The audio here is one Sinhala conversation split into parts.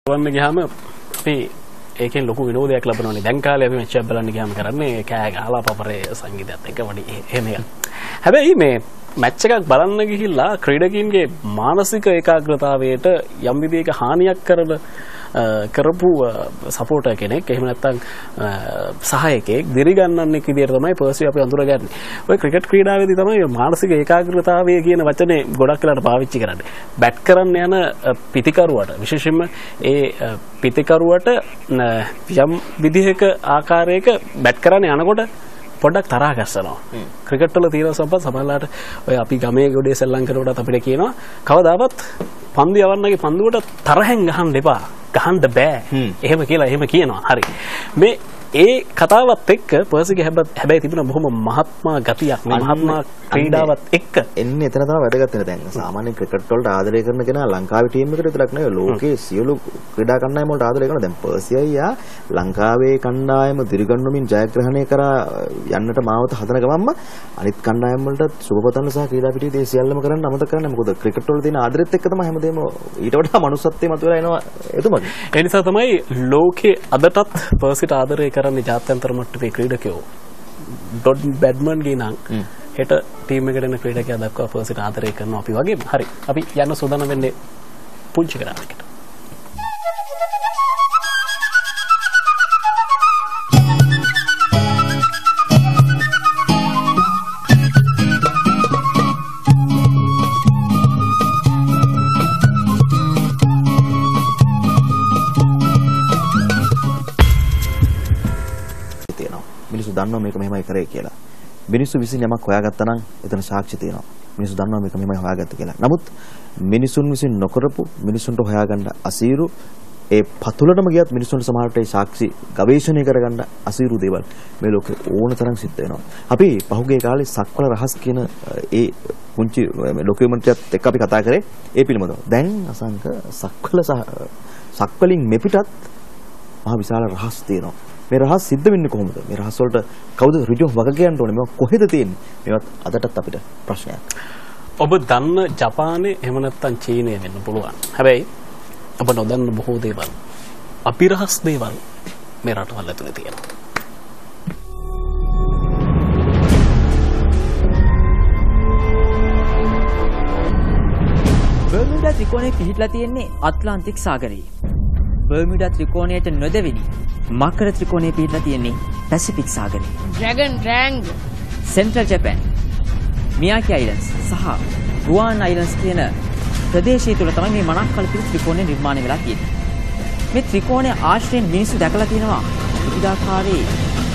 වන්න ගියාම අපි ඒකෙන් ලොකු විනෝදයක් ලබනවනේ. දැන් කාලේ අපි මැච් එක බලන්න ගියාම කරන්නේ කෑ ගහලා පපරේ සංගීතයත් එක්ක වඩි එහෙම එකක්. හැබැයි මේ මැච් එකක් බලන්න ගිහිල්ලා ක්‍රීඩකයින්ගේ මානසික ඒකාග්‍රතාවයට යම් විදිහක හානියක් කරපු සපෝටර් කෙනෙක් එහෙම නැත්නම් සහායකයෙක් දිරිගන්නන්නෙක් විදියට තමයි පර්සි අපි අඳුරගන්නේ. ඔය ක්‍රිකට් ක්‍රීඩාවේදී තමයි මානසික ඒකාග්‍රතාවය කියන වචනේ ගොඩක් වෙලාට පාවිච්චි කරන්නේ. බැට් කරන්න යන පිතිකරුවට විශේෂයෙන්ම ඒ පිතිකරුවට යම් විදිහක ආකාරයක බැට් කරන්න යනකොට පොඩ්ඩක් තරහ ගස්සනවා. ක්‍රිකට් වල තියෙන සම්පත් සමහරලාට ඔය අපි ගමේ ගොඩේ සෙල්ලම් කරනකොට අපිට කියනවා කවදාවත් පන්දු යවන්නගේ පන්දුවට තරහෙන් ගහන්න එපා. ගහන්න බෑ. එහෙම කියලා එහෙම කියනවා. හරි. මේ ඒ කතාවත් එක්ක පර්සිගේ හැබැයි තිබුණ බොහොම මහත්මා ගතියක් මහත්මා ක්‍රීඩාවත් එක්ක එන්නේ එතන තමයි වැදගත් වෙන දැන් සාමාන්‍ය ක්‍රිකට් වලට ආදරය කරන කෙනා ලංකාවේ ටීම් එකට විතරක් නෙවෙයි ලෝකයේ සියලු ක්‍රීඩා කණ්ඩායම් වලට ආදරය කරනවා දැන් පර්සියා ලංකාවේ කණ්ඩායම දිරිගන්වමින් ජයග්‍රහණය කරා යන්නට මාවත හදන ගමන්ම අනිත් කණ්ඩායම් වලට සුබපතන්න සහ ක්‍රීඩා පිටියේ සියල්ලම කරන්න අමතක කරන්නේ මොකද ක්‍රිකට් වල තියෙන ආදරෙත් එක්ක තමයි හැමදේම ඊට වඩා මනුස්සත්වයේ මතුවලා එනවා එතුමගේ ඒ නිසා තමයි ලෝකයේ අදටත් පර්සිට ආදරය කරන්නේ ජාත්‍යන්තර මට්ටමේ ක්‍රීඩකයෝ ඩොඩ් බැඩ්මන් ගේ නම් හෙට ටීම් එකට එන ක්‍රීඩකයා දක්වා පර්සිට ආදරය කරනවා අපි වගේම හරි අපි යන්න සූදානම් වෙන්නේ පුංචි කරාකට දන්නවා මේක මෙහෙමයි කරේ කියලා. මිනිස්සු විසින් යමක් හොයාගත්තා නම් එතන සාක්ෂි තියෙනවා. මිනිස්සු දන්නවා මේක මෙහෙමයි හොයාගත්තා කියලා. නමුත් මිනිසුන් විසින් නොකරපු මිනිසුන්ට හොයාගන්න අසීරු ඒ පතුලටම ගියත් මිනිසුන්ට සමහරට ඒ සාක්ෂි ගවේෂණය කරගන්න අසීරු දේවල් මේ ලෝකේ ඕන තරම් සිද්ධ වෙනවා. අපි පහුගිය කාලේ සක්වල රහස් කියන ඒ පුංචි ඩොකියුමන්ට්රියත් එක්ක අපි කතා කරේ ඒ පිළිබඳව. දැන් අසංක සක්වල සක්වලින් මෙපිටත් මහ විශාල රහස් තියෙනවා. මේ රහස් සිද්ධ වෙන්නේ කොහොමද? මේ රහස් වලට කවුද ඍජුව වග කියන්න ඕනේ? මේවා කොහෙද තියෙන්නේ? මේවත් අදටත් අපිට ප්‍රශ්නයක්. ඔබ දන්න ජපානයේ එහෙම නැත්නම් චීනයේ වෙන්න පුළුවන්. හැබැයි ඔබ නොදන්න බොහෝ දේවල් අපිරහස් දේවල් මේ රටවල් ඇතුලේ තියෙනවා. බර්මියුඩා ත්‍රිකෝණයේ පිහිටලා තියෙන්නේ ඇට්ලාන්ටික් සාගරයේ. බර්මියුඩා ත්‍රිකෝණයට නොදෙවෙනි මකර ත්‍රිකෝණයේ පිහිටලා තියෙන්නේ පැසිෆික් සාගරයේ. ඩ්‍රැගන් ට්‍රැන්ගල් සෙන්ට්‍රල් ජපාන් මියාකි අයිලන්ඩ්ස් සහ ගුවාන් අයිලන්ඩ්ස් කියන ප්‍රදේශය තුල තමයි මේ මනක්කලපිරි ත්‍රිකෝණය නිර්මාණය වෙලා තියෙන්නේ. මේ ත්‍රිකෝණයේ ආශ්‍රයෙන් මිනිස්සු දැකලා තියෙනවා විවිධාකාරී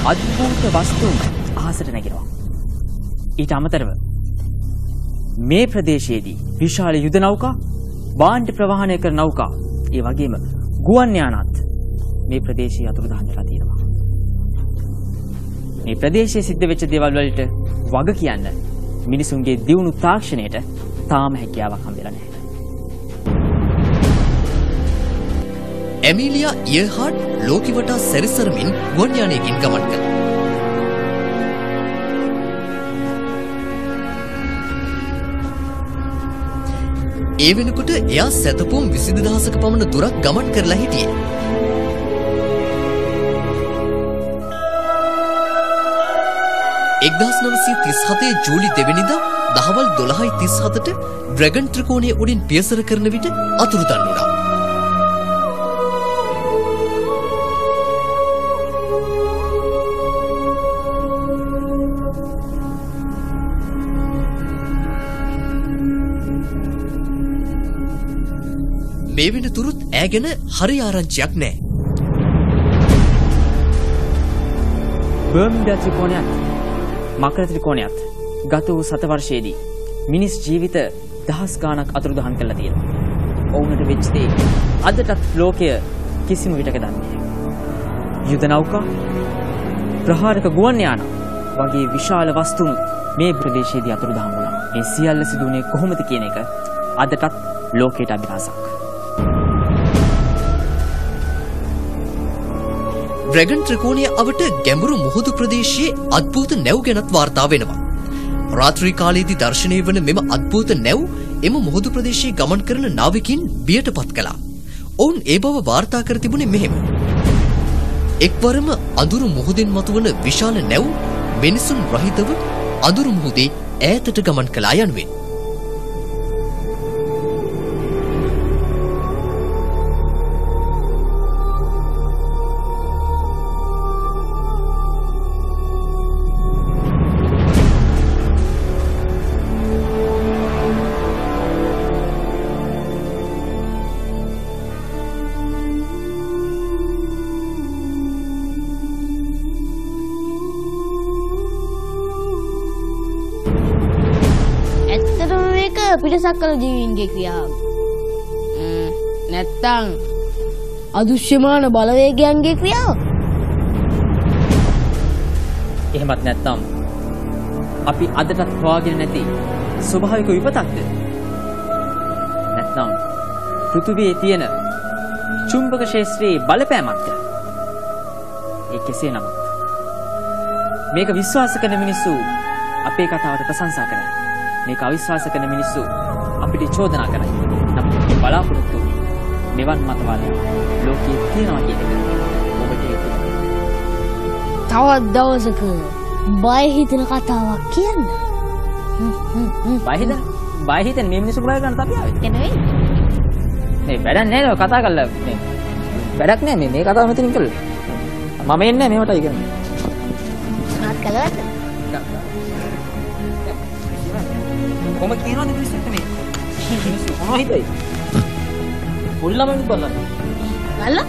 අද්භූත වස්තුන් අහසට නැගෙනවා. ඊට අමතරව මේ ප්‍රදේශයේදී විශාල යුද නෞකා, භාණ්ඩ ප්‍රවාහනය කරන නෞකා, ඒ වගේම ගුවන් යානත් මේ ප්‍රදේශයේ අතුරුදහන් වෙලා තියෙනවා. මේ ප්‍රදේශයේ සිද්ධ වෙච්ච දේවල් වලට වග කියන්න මිනිසුන්ගේ දියුණු තාක්ෂණයට තාම හැකියාවක් හම්බෙලා නැහැ. එමිලියා ඉයර්හාට් ලෝකෙ වටා සැරිසරමින් ගුවන් යානයකින් ගමන් කළා. ඒ වෙනකොට එයා සැතපුම් 20000ක පමණ දුරක් ගමන් කරලා හිටියේ. එක්දහස් 937 ජූලි 2 වෙනිදා දහවල් 12:37ට ඩ්‍රැගන් ත්‍රිකෝණයේ උඩින් පියසර කරන විට අතුරුදන් වුණා. මේ වෙනතුරුත් ඈ ගැන හරි ආරංචියක් නැහැ. බර්මියුඩා ත්‍රිකෝණයත් මකර ත්‍රිකෝණයත් ගත වූ 7 වර්ෂයේදී මිනිස් ජීවිත දහස් ගාණක් අතුරුදහන් කළා තියෙනවා. ඔවුන්ට වෙච්ච දේ අදටත් ලෝකය කිසිම විටක දන්නේ නැහැ. යුද නෞකා, ප්‍රහාරක ගුවන් යාන වගේ විශාල වස්තුන් මේ ප්‍රදේශයේදී අතුරුදහන් වුණා. මේ සියල්ල සිදුුනේ කොහොමද කියන එක අදටත් ලෝකයට අභිරහසක්. ඩ්‍රැගන් ත්‍රිකෝණයේ අවට ගැඹුරු මුහුදු ප්‍රදේශයේ අද්භූත නැව් ගැනත් වාර්තා වෙනවා. රාත්‍රී කාලයේදී දර්ශනය වන මෙම අද්භූත නැව් එම මුහුදු ප්‍රදේශයේ ගමන් කරන නාවිකින් බියටපත් කළා. ඔවුන් ඒ බව වාර්තා කර තිබුණේ මෙහෙම. එක්වරම අඳුරු මුහුදෙන් මතුවන විශාල නැව් මිනිසුන් රහිතව අඳුරු මුහුදේ ඈතට ගමන් කළා යනුවෙන්. පිටසක්වල ජීවීන්ගේ ක්‍රියාව. නැත්තම් අදෘශ්‍යමාන බලවේගයන්ගේ ක්‍රියාව. එහෙමත් නැත්නම් අපි අදටත් හොයාගෙන නැති ස්වභාවික විපතක්ද? නැත්නම් පෘථිවියේ තියෙන චුම්බක ක්ෂේත්‍රයේ බලපෑමක්ද? ඒ කෙසේ නමුත් මේක විශ්වාස කරන මිනිස්සු අපේ කතාවට ප්‍රශංසා කරයි. මේක අවිශ්වාස කරන මිනිස්සු අපිට චෝදනා කරයි. නමුත් බලාපොරොත්තු මෙවන් මතවාදයක් ලෝකයේ තියෙනවා කියන එක ඔබට තවත් දවසක බය හිතෙන කතාවක් කියන්න. බය හිතෙන මේ මිනිස්සු බය ගන්න අපි ආවේ. එනේ. මේ වැඩක් නෑ නෝ කතා කරලා මේ වැඩක් නෑ මේ කතාව මෙතනින් කළා. මම එන්නේ මේවටයි කියන්නේ. මොනවද කළාද? කොහොම කියනවද මිනිස්සුන්ට මේ? මිනිස්සු මොනවා හිතයි? පොල්ලම බලන්න. ගල්ලා?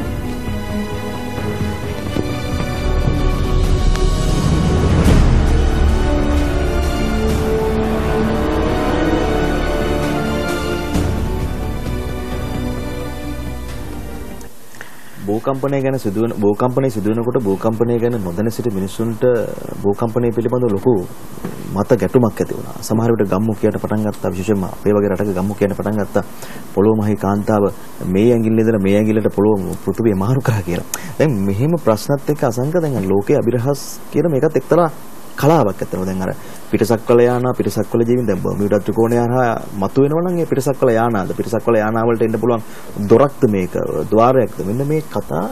භූකම්පනය ගැන සිදුවෙනකොට භූකම්පනය ගැන නොදැන සිට මිනිසුන්ට භූකම්පනය පිළිබඳව ලොකු මත ගැටුමක් ඇති වුණා. සමහර විට ගම්මුකියට පටන් ගත්තා, විශේෂයෙන්ම අපේ වගේ රටක ගම්මුකියට පටන් ගත්තා. පොළොව මහී කාන්තාව මේ ඇඟිල්ලේ ඉඳලා මේ ඇඟිල්ලට පොළොව පෘථිවිය මාරු කරා කියලා. දැන් මෙහෙම ප්‍රශ්නත් එක්ක අසංක දැන් ලෝකයේ අභිරහස් කියන මේකත් එක්තරා කලාවක් ඇත්තනවා. දැන් අර පිටසක්වල පිටසක්වල ජීවින් දැන් බර්මියුඩා ත්‍රිකෝණය හරහා මතුවෙනවා නම් ඒ පිටසක්වල පිටසක්වල වලට එන්න පුළුවන් දොරක්ද මේක, ద్వාරයක්ද? මෙන්න මේ කතා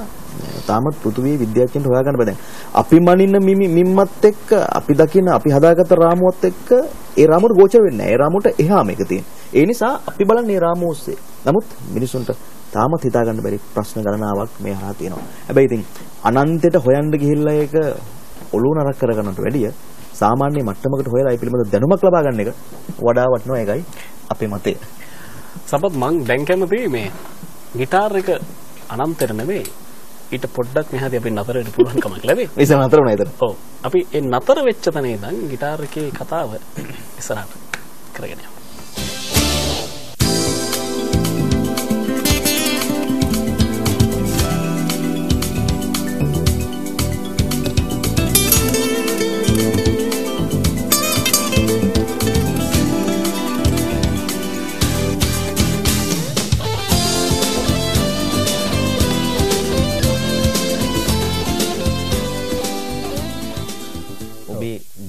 තාමත් පෘථිවියේ විද්‍යාඥයන්ට හොයාගන්න බෑ. දැන් අපි මනින්න මිම්මත් එක්ක අපි දකින අපි හදාගත්ත රාමුවත් එක්ක ඒ රාමුවට ගෝචර වෙන්නේ නැහැ. ඒ රාමුවට එහා මේක තියෙන. ඒ නිසා අපි බලන්නේ ඒ රාමුව ඔස්සේ. නමුත් මිනිසුන්ට තාමත් හිතාගන්න බැරි ප්‍රශ්න ගණනාවක් මේ හරහා තියෙනවා. හැබැයි ඉතින් අනන්තයට හොයන්න ගිහිල්ලා ඒක ඔළුව නරක කරගන්නට වැඩිය සාමාන්‍ය මට්ටමකට හොයලා ඒ පිළිබඳ දැනුමක් ලබා ගන්න එක වඩා වටිනවා. ඒකයි අපේ මතය. සපත් මං දැන් කැමති මේ ගිටාර් එක අනන්තර නෙවෙයි ඊට පොඩ්ඩක් මෙහාදී අපි නතර වෙන්න පුළුවන් කමක් ලැබේ. ඉතින් නතර වුණා ඒතර. ඔව්. අපි ඒ නතර වෙච්ච තැන ඉඳන් ගිටාර් එකේ කතාව ඉස්සරහට කරගෙන යමු.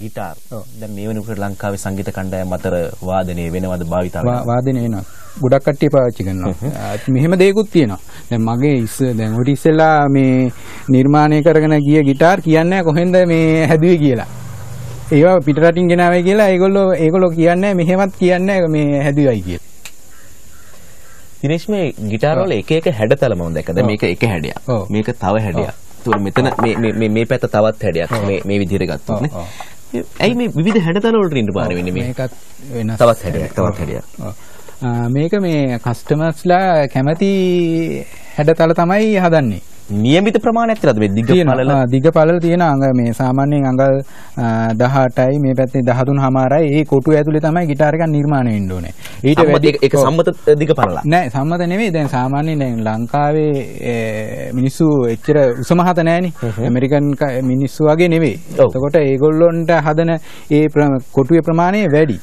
ගිටාර් දැන් මේ වෙනකොට ලංකාවේ සංගීත කණ්ඩායම් අතර වාදනයේ වෙනවද භාවිතා වෙනවද? වාදනය වෙනවා. ගොඩක් කට්ටිය පාවිච්චි කරනවා. මෙහෙම දෙයක්ත් තියෙනවා. දැන් මගේ දැන් ඔය ඉස්සෙල්ලා මේ නිර්මාණය කරගෙන ගිය ගිටාර් කියන්නේ කොහෙන්ද මේ හැදුවේ කියලා. ඒවා පිටරටින් ගෙනාවේ කියලා ඒගොල්ලෝ කියන්නේ මෙහෙමත් කියන්නේ මේ හැදුවයි කියලා. දිනේෂ් මේ ගිටාර් වල එක එක හැඩතල මම දැක්කද? මේක එක හැඩයක්. මේක තව හැඩයක්. ඒතකොට මෙතන මේ පැත්ත තවත් හැඩයක්. මේ විදිහට ගත්තොත් නේ. ඇයි මේ විවිධ හැඩතල වලට නිර්මාණය වෙන්නේ මේ? මේකත් වෙනස්. තවත් හැඩයක්. මේක මේ කස්ටමර්ස්ලා කැමති හැඩතල තමයි හදන්නේ. නියමිත ප්‍රමාණයක් තියෙනවද මේ දිග පළල? දිග පළල තියෙන මේ සාමාන්‍යයෙන් අඟල් 18යි මේ පැත්තේ 13මාරයි. ඒ කොටුව ඇතුලේ තමයි ගිටාර එකක් නිර්මාණය වෙන්න ඕනේ. ඊට වැඩි ඒක සම්මත දිග පළල. නෑ සම්මත නෙවෙයි. දැන් සාමාන්‍යයෙන් දැන් ලංකාවේ මිනිස්සු එච්චර උස මහත නෑනේ. ඇමරිකන් මිනිස්සු වගේ නෙවෙයි. එතකොට ඒගොල්ලොන්ට හදන ඒ කොටුවේ ප්‍රමාණය වැඩි.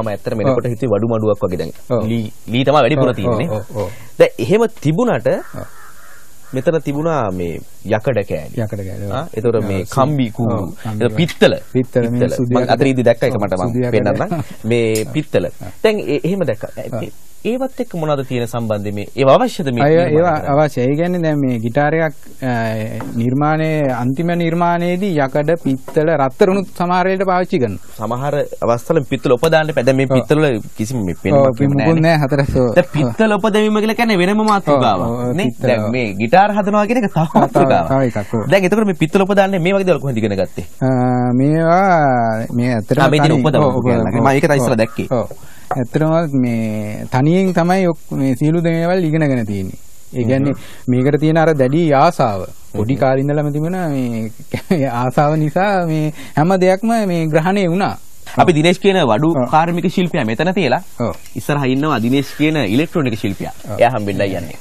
මම ඇත්තට මෙනකොට හිතුවේ වඩු මඩුවක් වගේ දැන්. ඔව්. ලී තමයි වැඩිපුර තියෙන්නේ. ඔව්. දැන් එහෙම තිබුණට මෙතන තිබුණා මේ යකඩ කෑලි. යකඩ කෑලි. ඒතකොට මේ කම්බි කූරු. ඒක පිත්තල. මම අතරීදී දැක්ක එක මට මම පෙන්නන්නම්. මේ පිත්තල. දැන් එහෙම දැක්කා. ඒවත් එක්ක මොනවද තියෙන සම්බන්ධය මේ ඒව අවශ්‍යද මේ ඒවා අවශ්‍යයි. ඒ කියන්නේ දැන් මේ গিitar එකක් නිර්මාණයේ අන්තිම නිර්මාණයේදී යකඩ පිත්තල රත්තරණුත් සමහර වෙලට පාවිච්චි කරනවා. සමහර අවස්ථවල පිත්තල උපදාන්න එපා. දැන් මේ පිත්තල වල කිසිම මේ පෙන්නමක් නෑ හතරසෝ. දැන් පිත්තල උපදවීම කියලා කියන්නේ වෙනම මාතෘකාවක් නේ. දැන් මේ গিitar හදනවා කියන එක තව මාතෘකාවක්. තව එකක්. දැන් එතකොට මේ පිත්තල උපදාන්නේ මේ වගේ දේවල් කොහෙන්ද ඉගෙන ගත්තේ? මේවා මේ ඇත්තටම මේ දින උපදවනවා කියන්නේ. මම ඒක තමයි ඉස්සලා දැක්කේ. ඔව්. ඇත්තටම මේ තනියෙන් තමයි මේ සියලු දේවල් ඉගෙනගෙන තියෙන්නේ. ඒ කියන්නේ මේකට තියෙන අර දැඩි ආසාව පොඩි කාලේ ඉඳලම තිබුණ මේ ආසාව නිසා මේ හැම දෙයක්ම මේ ග්‍රහණය වුණා. අපි දිනේෂ් කියන වඩු කාර්මික ශිල්පියා මෙතන තියලා ඔව් ඉස්සරහා ඉන්නවා දිනේෂ් කියන ඉලෙක්ට්‍රොනික ශිල්පියා. එයා හම්බෙන්නයි යන්නේ.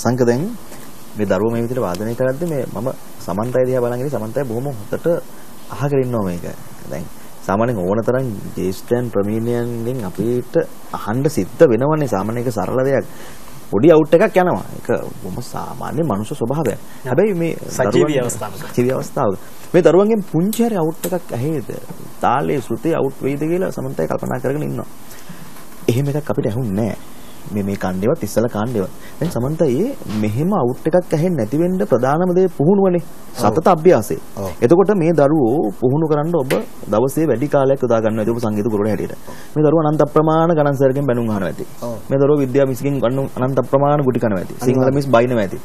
අසංක දැන් මේ දරුවෝ මේ විදිහට වාදනය කරද්දී මේ මම සමන්තය දිහා බලන් ඉන්නේ සමන්තය බොහොම හොඳට අහගෙන ඉන්නවා මේක. දැන් සාමාන්‍යයෙන් ඕන තරම් ජේෂ්ඨයන් ප්‍රමීණයන්ගෙන් අපිට අහන්න සිද්ධ වෙනවනේ සාමාන්‍ය එක සරල දෙයක්. පොඩි අවුට් එකක් යනවා. ඒක බොහොම සාමාන්‍ය මනුෂ්‍ය ස්වභාවයක්. හැබැයි මේ සජීවී අවස්ථාවක මේ දරුවන්ගෙන් පුංචි හරි අවුට් එකක් ඇහෙද? තාලේ ශ්‍රුතිය අවුට් වෙයිද කියලා සමන්තය කල්පනා කරගෙන ඉන්නවා. එහෙම එකක් අපිට ඇහුන්නේ නැහැ. මේ කාණ්ඩේවත් ඉස්සලා කාණ්ඩේවත්. දැන් සමන්තයේ මෙහෙම අවුට් එකක් ඇහෙන්නේ නැති වෙන්න ප්‍රධානම දේ පුහුණුවනේ. සතත අභ්‍යාසය. එතකොට මේ දරුවෝ පුහුණු කරන්න ඔබ දවසේ වැඩි කාලයක් යොදා ගන්නවා. ඒක ඔබ සංගීත ගුරුවරයා හැටියට. මේ දරුවෝ අනන්ත ප්‍රමාණ ගණන් සර්ගෙන් බැනුම් අහනවා ඇති. මේ දරුවෝ විද්‍යා මිස්ගෙන් අනන්ත ප්‍රමාණ ගුටි කනවා ඇති. සිංහල මිස් බයිනවා ඇති.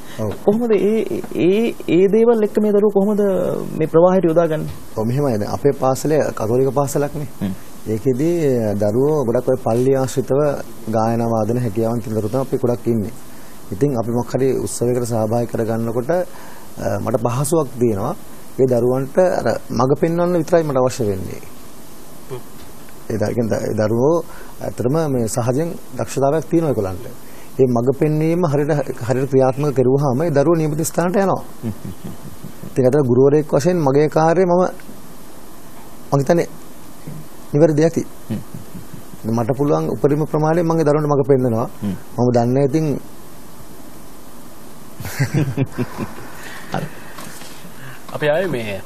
කොහොමද ඒ දේවල් එක්ක මේ දරුවෝ කොහොමද මේ ප්‍රවාහයට යොදාගන්නේ? ඔව් මෙහෙමයි. දැන් අපේ පාසලේ කතෝලික පාසලක්නේ. ඒකෙදී දරුවෝ ගොඩක් ඔය පල්ලි ආශ්‍රිතව ගායනා වාදන හැකියාවන් තියෙන දරුවෝ තමයි අපි ගොඩක් ඉන්නේ. ඉතින් අපි මොකක් හරි උත්සවයකට සහභාගී කරගන්නකොට මට පහසුවක් දෙනවා. ඒ දරුවන්ට අර මඟ පෙන්වන්න විතරයි මට අවශ්‍ය වෙන්නේ. ඒ දරුවෝ ඇත්තටම මේ සහජයෙන් දක්ෂතාවයක් තියෙනවා ඒගොල්ලන්ට. මේ මඟ පෙන්වීම හරියට ක්‍රියාත්මක කරුවාම ඒ දරුවෝ නියමිත ස්ථානට යනවා. ඉතින් අතන ගුරුවරයෙක් වශයෙන් මගේ කාර්යය මම හිතන්නේ නිවැරදි ඇති. මට පුළුවන් උපරිම ප්‍රමාණය මගේ දරුවන්ට මඟ පෙන්නනවා. මම දන්නේ ඉතින් අපි ආයේ මේ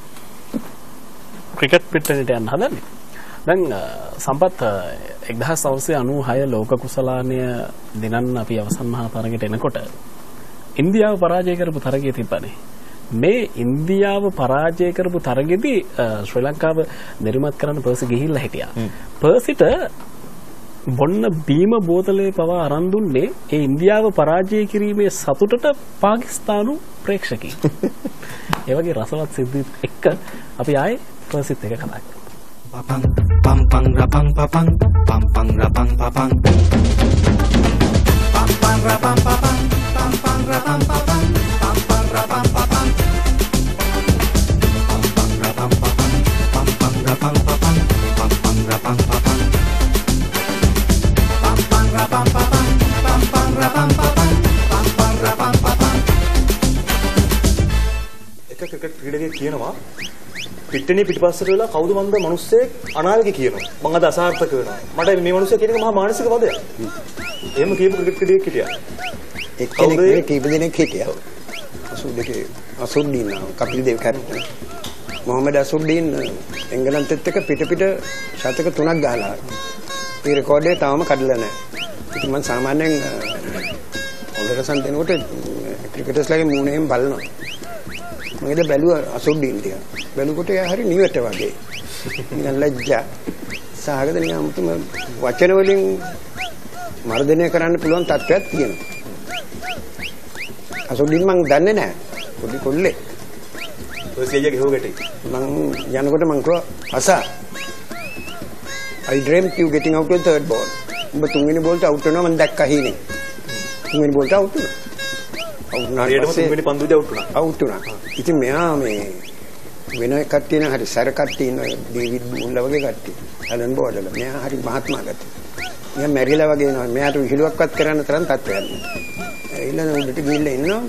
ක්‍රිකට් පිට්ටනට යන්න හදන්නේ. දැන් සම්පත් 1996 ලෝක කුසලානය දිනන්න අපි අවසන් මහා තරගයට එනකොට ඉන්දියාව පරාජය කරපු තරගය තිබ්බනේ. මේ ඉන්දියාව පරාජය කරපු තරගෙදී ශ්‍රී ලංකාව නිර්මාත් කරන්න පර්සි ගිහිල්ලා හිටියා. පර්සිට බොන්න බීම බෝතලේ පවා අරන් දුන්නේ ඒ ඉන්දියාව පරාජය කිරීමේ සතුටට පාකිස්තානු ප්‍රේක්ෂකයන්. ඒ වගේ රසවත් සිද්ධිත් එක්ක අපි ආයේ පර්සිත් එක කතා කරමු. පපං පම් පං රපං පපං පම් පං රපං පපං පම් පං රපං පපං පම් පං රපං පපං පම් පං රපං පපං පම් පං රපං පපං පම් පං රපං පපං පම් පං රපං පපං Rapam papam pam pam rapam papam pam pam rapam papam එක ක්‍රිකට් ක්‍රීඩකයෙක් කියනවා පිට්ටනිය පිටිපස්සට වෙලා කවුද මන්ද මිනිස්සෙක් අනාවේක කියනවා මං අද අසාර්ථක වෙනවා මට මේ මිනිස්සයා කියන එක මහා මානසික වදයක් එහෙම කියපු ක්‍රිකට් ක්‍රීඩකයෙක් හිටියා එක්කෙනෙක් නෙවෙයි කීප දෙනෙක් හිටියා අසුද්දීන් කපිල් දේව කැප්ටන් මොහමඩ් අසුද්දීන් එංගලන්තෙත් එක්ක පිට ශතක 3ක් ගහලා මේ රෙකෝඩ් එක තාම කඩලා නැහැ. ඉතින් මම සාමාන්‍යයෙන් ඔලරසන් දෙනකොට ක්‍රිකටර්ස්ලාගේ මූණෙන් බලනවා. මම ඉතින් බැලුවා අසුද්දීන් ටික. බැලුකොට එයා හරි නිවට වගේ. නිකන් ලැජ්ජා. සාහගත නිකන් අමුතුම වචන වලින් මර්ධනය කරන්න පුළුවන් තත්ත්වයක් තියෙනවා. අසුද්දීන් මං දන්නේ නැහැ. පොඩි කොල්ලෙක්. ඔය සියජගේ ගෙහුවකට මං යනකොට මං කිව්වා අසා I dreamt you getting out to the third ball. ඔබ තුන්වෙනි බෝල්ට අවුට් වෙනවා මම දැක්කා හීනේ. තුන්වෙනි බෝල්ට අවුට් වුණා. අවුට් වුණාට පස්සේ තුන්වෙනි පන්දුවේ අවුට් වුණා. අවුට් වුණා. ඉතින් මෙයා මේ වෙන කට්ටිය නේ හරි සැර කට්ටිය ඉන්න ඩේවිඩ් මුල්ලා වගේ කට්ටිය. ඇලන් බෝඩල. මෙයා හරි මහත්මා ගතිය. මෙයා මැරිලා වගේ එනවා. මෙයාට විහිළුවක්වත් කරන්න තරම් තත්ත්වයක් නෑ. ඊළඟ උඩට ගිහිල්ලා ඉන්නවා.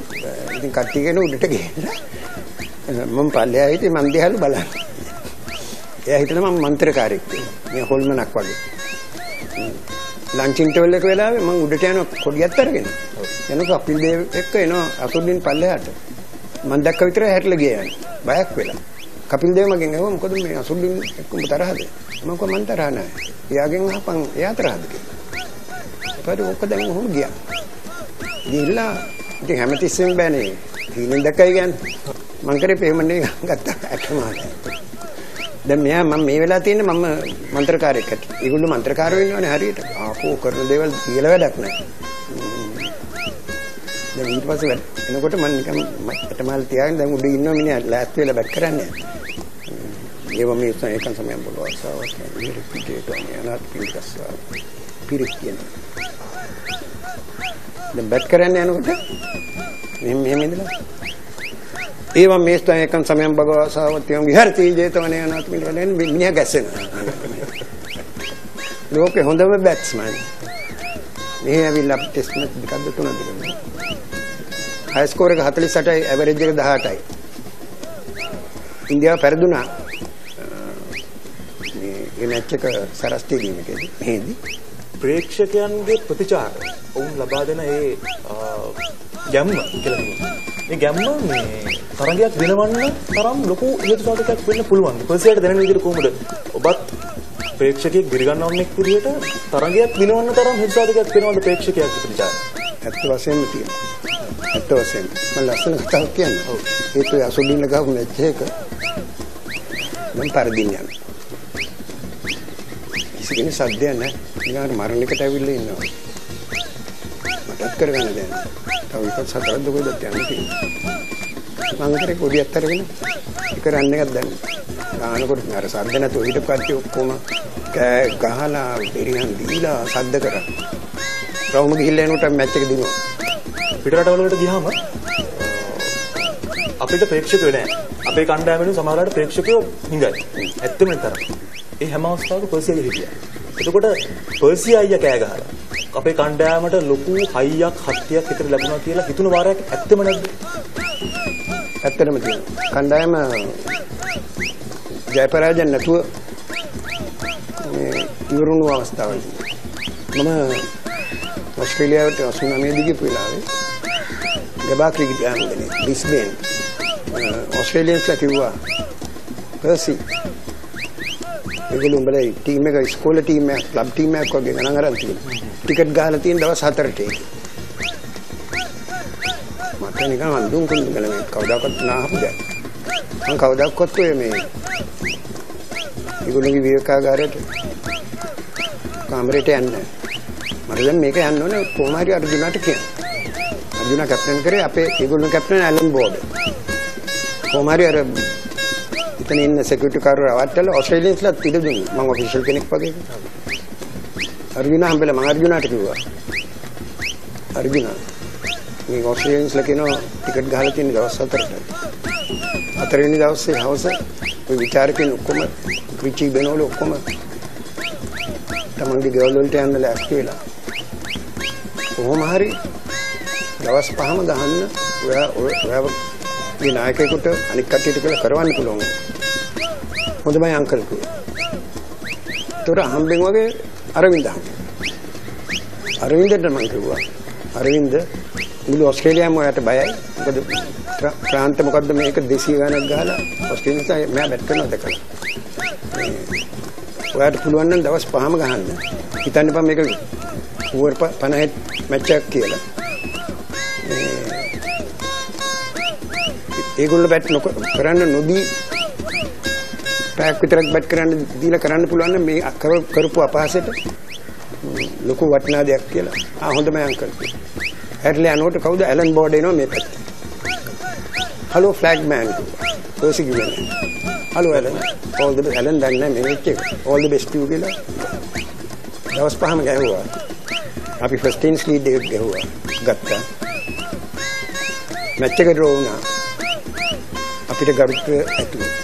ඉතින් කට්ටිය කියන උඩට ගිහිල්ලා මම පල්ලෙහා හිටියේ මන් දිහාලු බලන්න. එයා හිතනවා මම මන්ත්‍රකාරයෙක් කියලා. මේ හොල්මනක් වගේ. ලන්ච් ඉන්ටර්වල් එක වෙලාවේ මම උඩට යන කොඩියත් අරගෙන. එනකොට අපිල් දේව එක්ක එනවා අසුද්දීන් පල්ලෙහාට. මම දැක්ක විතරයි හැරිලා ගියා. බයක් වෙලා. කපිල් දේව මගෙන් ඇහුවා මොකද මේ අසුද්දීන් එක්ක උඹ තරහද? මම කිව්වා මං තරහ නැහැ. එයාගෙන් අහපන් එයා තරහද කියලා. ඊට ඔක්ක දැන් ඔහොම ගියා. ගිහිල්ලා ඉතින් හැමතිස්සෙම බෑනේ. හීනෙන් දැක්කයි කියන්නේ. මං කරේ පේමන්ට් එක ගත්තා ඇටමාට. දැන් මෙයා මම මේ වෙලාව තියෙන්නේ මම මන්ත්‍රකාරයෙක් හැටි. ඒගොල්ලෝ මන්ත්‍රකාරයෝ ඉන්නවනේ හරියට. ආපෝ කරන දේවල් කියලා වැඩක් නැහැ. දැන් ඊට පස්සේ එනකොට මම නිකන් ඇටමාල් තියාගෙන දැන් උඩ ඉන්නවා මිනිහා ලෑස්ති වෙලා බැක් කරන්නේ. ඒව මේ එකන් සමයන් බලවසාවක් රිපීට් අනත් පිළිගස්සා පිරික්කියන. දැන් බැක් කරන්නේ යනකොට මෙහෙම ඉඳලා ඒවා මේ ස්ථාන එකන් සමයන් භගවසාවත්‍යම් විහරති ජේතවනේ අනාත් මිලෙන් මිනිහා ගැස්සෙනවා. ලෝකේ හොඳම බැට්ස්මන්. මේ ඇවිල්ලා ටෙස්ට් මැච් දෙකක්ද තුනක්ද කරනවා. හයි ස්කෝර් එක 48යි ඇවරේජ් එක 18යි. ඉන්දියාව පෙරදුනා. මේ මැච් එක සරස් ටීවීමකදී මෙහෙදී ප්‍රේක්ෂකයන්ගේ ප්‍රතිචාර වුන් ලබා දෙන ඒ ගැම්ම කියලා කියනවා. මේ ගැම්ම මේ තරගයක් වෙනවන්න තරම් ලොකු හේතු සාධකයක් වෙන්න පුළුවන්. පර්සියට දැනෙන විදිහට කොහොමද ඔබත් ප්‍රේක්ෂකයෙක් දිරගන්නවන්නෙක් විදිහට තරගයක් වෙනවන්න තරම් හේතු සාධකයක් වෙනවද ප්‍රේක්ෂකයාගේ ප්‍රතිචාර? ඇත්ත වශයෙන්ම තියෙනවා. ඇත්ත වශයෙන්ම. මම ලස්සන කතාවක් කියන්නම්. ඒක අසුබින්න ගාපු මැච් එක මම පරදින්න යනවා. ඉතින් සද්දයක් නැහැ. නිකන් මරණයකට ඇවිල්ලා ඉන්නවා. මටත් කරගන්න දැන්. තව විකත් හතරක් දුකද යන්නේ තියෙනවා. මම කරේ පොඩියක් අරගෙන ඒක රන් එකක් දැන්. ගානකොට අර සද්ද නැතුව හිටපු කට්ටිය ඔක්කොම ගහලා පෙරියන් දීලා සද්ද කරා. රවුම ගිහිල්ලා එනකොට මැච් එක දිනුවා. පිටරටවලට ගියාම අපිට ප්‍රේක්ෂකයෝ නැහැ. අපේ කණ්ඩායමෙන් සමහරවිට ප්‍රේක්ෂකයෝ හිඟයි. ඇත්තම නේද? ඒ හැම අවස්ථාවක පර්සි අයියා හිටියා. එතකොට පර්සි අයියා කෑ ගහලා අපේ කණ්ඩායමට ලොකු හයියක් හත්තියක් විතර ලැබුණා කියලා හිතුන වාරයක් ඇත්තම නැද්ද? ඇත්තටම තියෙනවා. කණ්ඩායම ජයපරාජය නැතුව ඉවරුණු අවස්ථාවලදී මම ඔස්ට්‍රේලියාවට 89 දී ගිහපු වෙලාවේ ගබා ක්‍රිකට් ගෑම්ගනේ බ්‍රිස්බේන් ඔස්ට්‍රේලියන්ස්ලා කිව්වා පර්සි ඒගොල්ලෝ උඹලා ටීම් එක ඉස්කෝලේ ටීම් එක ක්ලබ් ටීම් එකක් වගේ ගණන් අරන් තියෙනවා ටිකට් ගහලා තියෙන දවස් 4ට ඒක මට නිකන් අඳුන් කුණු ගලනේ කවදාකවත් නාහපු දෙයක් මම කවදාකවත් ඔය මේ ඒගොල්ලෝගේ විවේකාගාරයට කාමරේට යන්න මට දැන් මේක යන්න ඕනේ කොහොම හරි අර්ජුනාට කියන්න අර්ජුනා කැප්ටන් කරේ අපේ ඒගොල්ලෝ කැප්ටන් ඇලන් බෝඩ් කොහොම හරි අර එතන ඉන්න සිකියුරිටි කාර්යය රවට්ටලා ඔස්ට්‍රේලියන්ස්ලා ඉඩ දුන්නා මම ඔෆිෂල් කෙනෙක් වගේ අර්ජුනා හම්බෙලා මම අර්ජුනාට කිව්වා අර්ජුනා මේ ඔස්ට්‍රේලියන්ස්ලා කියනවා ටිකට් ගහලා තියෙන දවස් 4ට 4 වෙනි දවසේ හවස ඔය විචාරකෙන් ඔක්කොම ක්‍රිචි බෙනෝල ඔක්කොම තමන්ගේ ගෙවල් වලට යන්න ලෑස්ති වෙලා කොහොම හරි දවස් 5ම ගහන්න ඔයා නායකයෙකුට අනික් කට්ටියට කියලා කරවන්න පුළුවන්. හොඳමයි අංකල් කිව්වා. ඒතර හම්බෙන් වගේ අරවින්දට මම කිව්වා. අරවින්ද මුළු ඔස්ට්‍රේලියාවම ඔයාට බයයි. මොකද ක්‍රාන්ත මොකද්ද මේක 200 ගණක් ගහලා ඔස්ට්‍රේලියාවේ මෙයා බැට් කරනවා දැකලා. ඔයාට පුළුවන් නම් දවස් 5ම ගහන්න. හිතන්න එපා මේක ඕවර් 50 මැච් එකක් කියලා. ඒගොල්ලෝ බැට් කරන්න නොදී පැයක් විතරක් බැට් කරන්න දීලා කරන්න පුළුවන් නම් මේ කරපු අපහාසයට ලොකු වටිනා දෙයක් කියලා. හොඳම අංකල්. හැරිලා යනකොට කවුද ඇලන් බෝඩ් එනවා මේ පැත්තේ. හලෝ ෆ්ලැග් මෑන් කිව්වා. පර්සි කිව්වා. Hello Allan. all the best Allan දැන් නෑ මේක එක. all the best කිව්වා කියලා. දවස් 5ම ගැහුවා. අපි ෆස්ට් ඉනිංස් ලීඩ් එක ගැහුවා. ගත්තා. මැච් එක ඩ්‍රෝ වුණා. අපිට ගරුත්වය ඇති වුණා.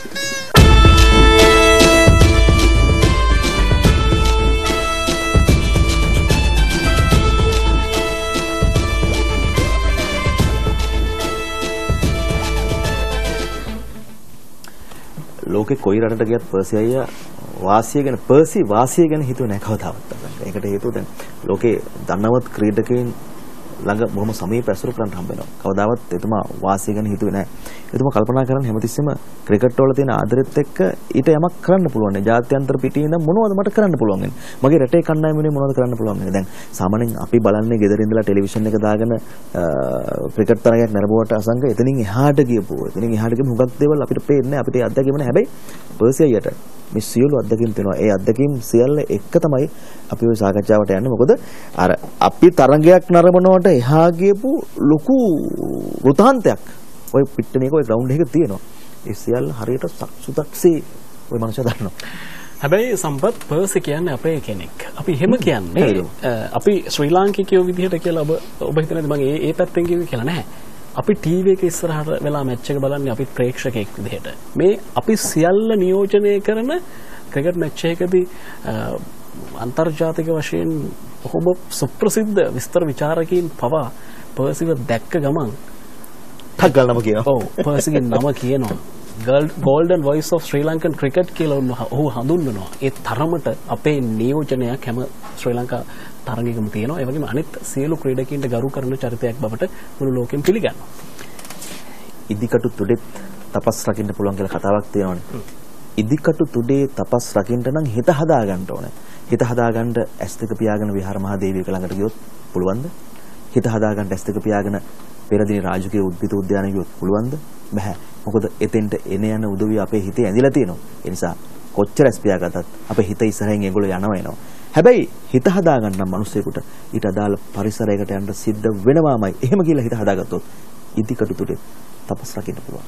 ලෝකේ කොයි රටට ගියත් පර්සි අයියා පර්සි වාසිය ගැන හිතුවේ නැහැ කවදාවත්. ඒකට හේතුව දැන් ලෝකේ දන්නවත් ක්‍රීඩකයන් ළඟ බොහොම සමීප ඇසුරු කරන්න හම්බ වෙනවා. කවදාවත් එතුමා වාසිය ගැන හිතුවේ නැහැ. එතුමා කල්පනා කරන්නේ හැමතිස්සෙම ක්‍රිකට් වල තියෙන ආදරෙත් එක්ක ඊට යමක් කරන්න පුළුවන්. ජාත්‍යන්තර පිටියේ ඉඳන් මොනවද මට කරන්න පුළුවන් වෙන්නේ? මගේ රටේ කණ්ඩායම වෙනුවෙන් මොනවද කරන්න පුළුවන් වෙන්නේ? දැන් සාමාන්‍යයෙන් අපි බලන්නේ ගෙදර ඉඳලා ටෙලිවිෂන් එක දාගෙන ක්‍රිකට් තරගයක් නරඹුවට අසංග එතනින් එහාට ගියපු හුඟක් දේවල් අපිට පේන්නේ අපිට අත්දැකීම නැහැ. හැබැයි පර්සි අයියට මේ සියලු අත්දැකීම් තියෙනවා. ඒ අත්දැකීම් සියල්ල එක තමයි අපි ওই සාකච්ඡාවට යන්නේ. මොකද අර අපි තරගයක් නරඹනවට එහා ගියපු ලොකු වෘතාන්තයක් ওই පිට්ටනියක ওই ග්‍රවුන්ඩ් එකේ තියෙනවා. ඒ සියල්ල හරියට සුදක්සේ ওই මනුස්සයා දන්නවා. හැබැයි සම්පත් පර්සි කියන්නේ අපේ කෙනෙක්. අපි එහෙම කියන්නේ අපි ශ්‍රී ලාංකිකයෝ විදිහට කියලා ඔබ හිතනද මම ඒ පැත්තෙන් කිව්වේ කියලා නැහැ. අපි ටීවී එක ඉස්සරහට වෙලා මැච් එක බලන්නේ අපි ප්‍රේක්ෂකෙක් විදිහට. මේ අපි සියල්ල නියෝජනය කරන ක්‍රිකට් මැච් එකකදී අන්තර්ජාතික වශයෙන් ඔබ සුප්‍රසිද්ධ විස්තර විචාරකයන් පවා පර්සිව දැක්ක ගමන් ටක් ගාලා නම කියනවා. ඔව් පර්සිගේ නම කියනවා. golden voice of Sri Lankan cricket කියලා ඔහු හඳුන්වනවා. ඒ තරමට අපේ නියෝජනයක් හැම ශ්‍රී ලංකා තරගයකම තියෙනවා. ඒ වගේම අනිත් සියලු ක්‍රීඩකයන්ට ගරු කරන චරිතයක් බවට මුළු ලෝකෙම පිළිගන්නවා. ඉදිකටු තුඩෙත් තපස් රකින්න පුළුවන් කියලා කතාවක් තියෙනවානේ. ඉදිකටු තුඩේ තපස් රකින්න නම් හිත හදා ගන්න ඕනේ. හිත හදා ගන්න S2 පියාගෙන විහාර මහා දේවියක ළඟට ගියොත් පුළුවන්ද? හිත හදා ගන්න S2 පියාගෙන පෙරදින රාජකීය උද්භිත උද්‍යානය ගියොත් පුළුවන්ද? බෑ. මොකද එතෙන්ට එන යන උදවිය අපේ හිතේ ඇඳිලා තියෙනවා. ඒ නිසා කොච්චර S පියාගත්තත් අපේ හිත ඉස්සරහින් ඒගොල්ලෝ යනවා එනවා. හැබැයි හිත හදා ගන්න නම් මිනිස්සෙකුට ඊට අදාළ පරිසරයකට යන්න සිද්ධ වෙනවාමයි. එහෙම කියලා හිත හදාගත්තොත් ඉදිකටු තුඩේ තපස් රකින්න පුළුවන්.